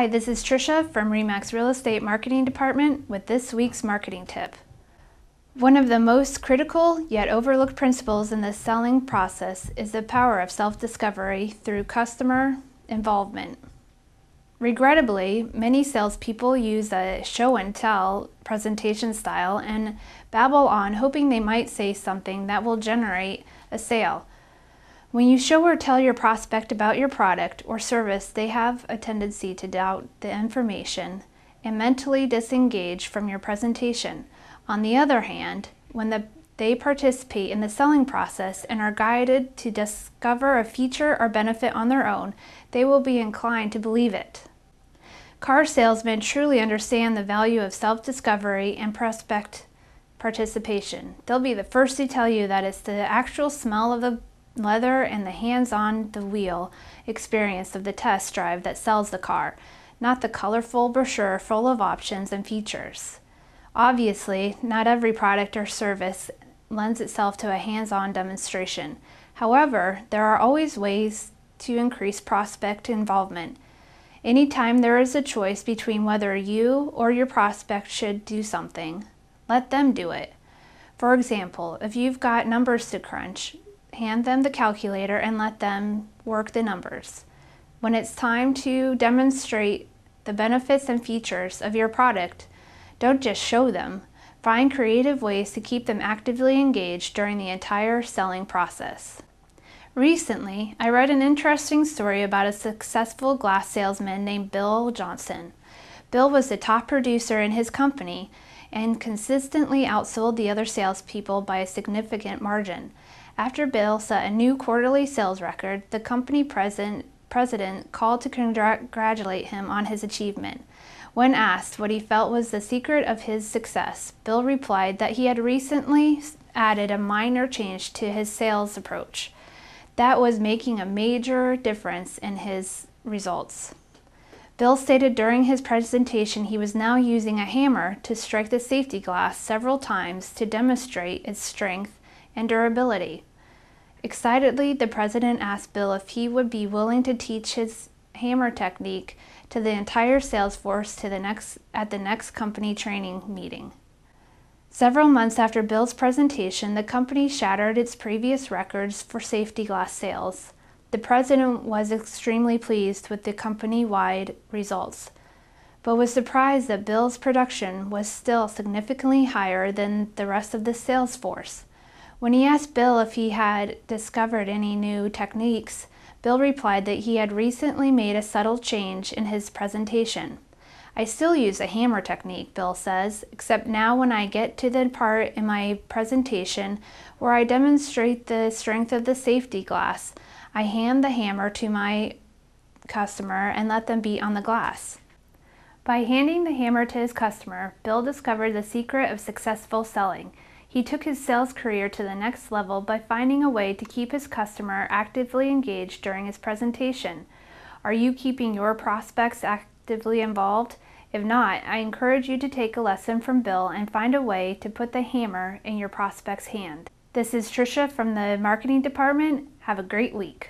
Hi, this is Trisha from RE/MAX Real Estate Marketing Department with this week's marketing tip. One of the most critical yet overlooked principles in the selling process is the power of self-discovery through customer involvement. Regrettably, many salespeople use a show-and-tell presentation style and babble on, hoping they might say something that will generate a sale. When you show or tell your prospect about your product or service, they have a tendency to doubt the information and mentally disengage from your presentation. On the other hand, when they participate in the selling process and are guided to discover a feature or benefit on their own, they will be inclined to believe it. Car salesmen truly understand the value of self-discovery and prospect participation. They'll be the first to tell you that it's the actual smell of the leather and the hands-on the wheel experience of the test drive that sells the car, not the colorful brochure full of options and features. Obviously, not every product or service lends itself to a hands-on demonstration. However, there are always ways to increase prospect involvement. Anytime there is a choice between whether you or your prospect should do something, let them do it. For example, if you've got numbers to crunch, hand them the calculator and let them work the numbers. When it's time to demonstrate the benefits and features of your product, don't just show them. Find creative ways to keep them actively engaged during the entire selling process. Recently, I read an interesting story about a successful glass salesman named Bill Johnson. Bill was the top producer in his company and consistently outsold the other salespeople by a significant margin. After Bill set a new quarterly sales record, the company president called to congratulate him on his achievement. When asked what he felt was the secret of his success, Bill replied that he had recently added a minor change to his sales approach that was making a major difference in his results. Bill stated during his presentation he was now using a hammer to strike the safety glass several times to demonstrate its strength and durability. Excitedly, the president asked Bill if he would be willing to teach his hammer technique to the entire sales force at the next company training meeting. Several months after Bill's presentation, the company shattered its previous records for safety glass sales. The president was extremely pleased with the company-wide results, but was surprised that Bill's production was still significantly higher than the rest of the sales force. When he asked Bill if he had discovered any new techniques, Bill replied that he had recently made a subtle change in his presentation. "I still use a hammer technique," Bill says, "except now when I get to the part in my presentation where I demonstrate the strength of the safety glass, I hand the hammer to my customer and let them beat on the glass." By handing the hammer to his customer, Bill discovered the secret of successful selling. He took his sales career to the next level by finding a way to keep his customer actively engaged during his presentation. Are you keeping your prospects actively involved? If not, I encourage you to take a lesson from Bill and find a way to put the hammer in your prospect's hand. This is Trisha from the marketing department. Have a great week.